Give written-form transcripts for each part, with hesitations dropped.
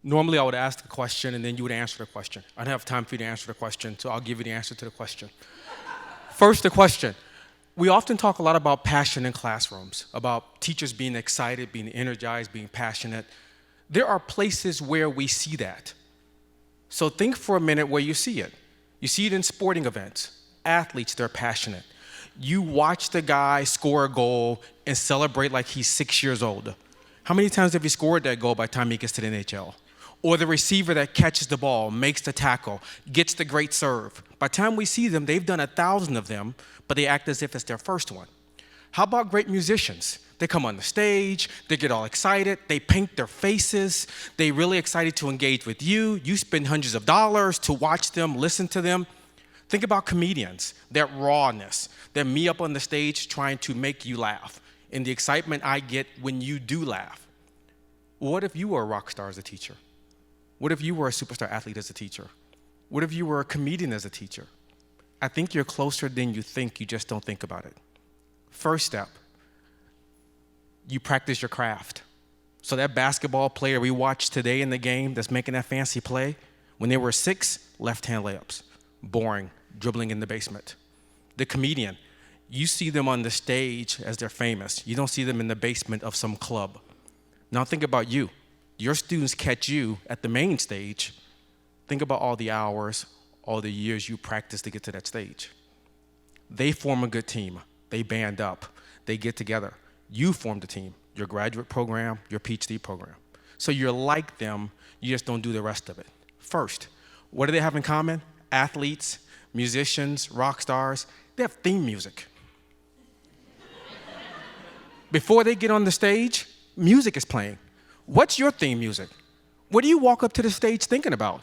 Normally, I would ask the question, and then you would answer the question. I don't have time for you to answer the question, so I'll give you the answer to the question. First, the question. We often talk a lot about passion in classrooms, about teachers being excited, being energized, being passionate. There are places where we see that. So think for a minute where you see it. You see it in sporting events. Athletes, they're passionate. You watch the guy score a goal and celebrate like he's 6 years old. How many times have you scored that goal by the time he gets to the NHL? Or the receiver that catches the ball, makes the tackle, gets the great serve. By the time we see them, they've done 1,000 of them, but they act as if it's their first one. How about great musicians? They come on the stage, they get all excited, they paint their faces, they're really excited to engage with you. You spend hundreds of dollars to watch them, listen to them. Think about comedians, that rawness, that me up on the stage trying to make you laugh, and the excitement I get when you do laugh. What if you were a rock star as a teacher? What if you were a superstar athlete as a teacher? What if you were a comedian as a teacher? I think you're closer than you think, you just don't think about it. First step, you practice your craft. So that basketball player we watched today in the game that's making that fancy play, when they were 6, left-hand layups, boring, dribbling in the basement. The comedian, you see them on the stage as they're famous. You don't see them in the basement of some club. Now think about you. Your students catch you at the main stage. Think about all the hours, all the years you practice to get to that stage. They form a good team. They band up. They get together. You form the team, your graduate program, your PhD program. So you're like them, you just don't do the rest of it. First, what do they have in common? Athletes, musicians, rock stars, they have theme music. Before they get on the stage, music is playing. What's your theme music? What do you walk up to the stage thinking about?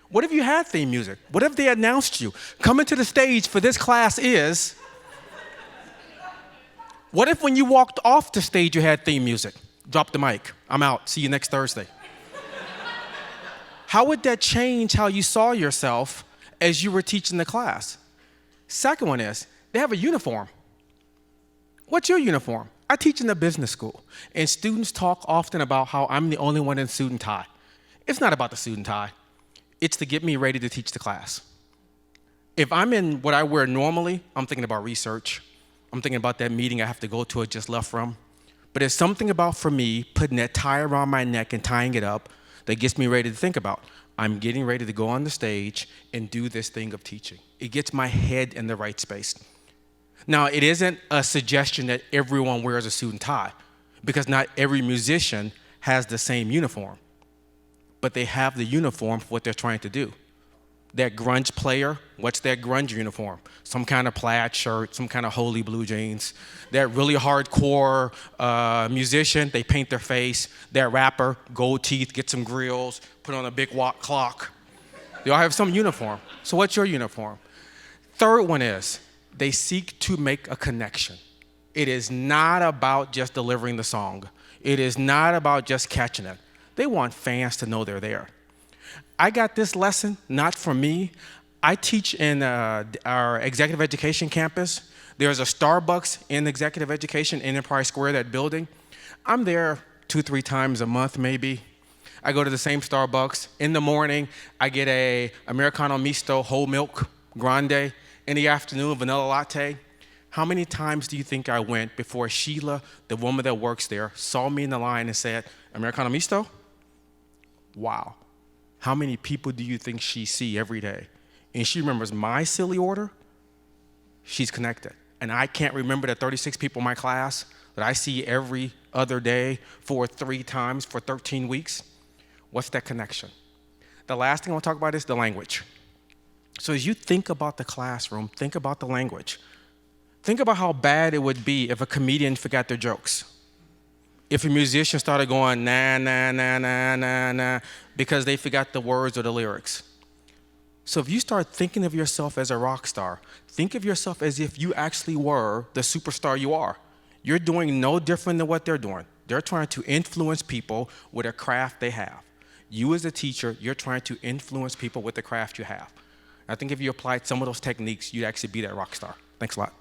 What if you had theme music? What if they announced you? Coming to the stage for this class is... What if when you walked off the stage you had theme music? Drop the mic. I'm out. See you next Thursday. How would that change how you saw yourself as you were teaching the class? Second one is, they have a uniform. What's your uniform? I teach in a business school, and students talk often about how I'm the only one in suit and tie. It's not about the suit and tie. It's to get me ready to teach the class. If I'm in what I wear normally, I'm thinking about research. I'm thinking about that meeting I have to go to or just left from. But there's something about, for me, putting that tie around my neck and tying it up that gets me ready to think about. I'm getting ready to go on the stage and do this thing of teaching. It gets my head in the right space. Now, it isn't a suggestion that everyone wears a suit and tie, because not every musician has the same uniform, but they have the uniform for what they're trying to do. That grunge player, what's that grunge uniform? Some kind of plaid shirt, some kind of holy blue jeans. That really hardcore musician, they paint their face. That rapper, gold teeth, get some grills, put on a big clock. They all have some uniform. So what's your uniform? Third one is, they seek to make a connection. It is not about just delivering the song. It is not about just catching it. They want fans to know they're there. I got this lesson, not from me. I teach in our executive education campus. There's a Starbucks in executive education, Enterprise Square, that building. I'm there 2-3 times a month, maybe. I go to the same Starbucks. In the morning, I get a Americano Misto whole milk grande. In the afternoon, vanilla latte. How many times do you think I went before Sheila, the woman that works there, saw me in the line and said, Americano Misto? Wow. How many people do you think she sees every day? And she remembers my silly order? She's connected. And I can't remember the 36 people in my class that I see every other day for 3 times for 13 weeks. What's that connection? The last thing I want to talk about is the language. So as you think about the classroom, think about the language. Think about how bad it would be if a comedian forgot their jokes. If a musician started going, nah, nah, nah, nah, nah, nah, because they forgot the words or the lyrics. So if you start thinking of yourself as a rock star, think of yourself as if you actually were the superstar you are. You're doing no different than what they're doing. They're trying to influence people with a craft they have. You as a teacher, you're trying to influence people with the craft you have. I think if you applied some of those techniques, you'd actually be that rock star. Thanks a lot.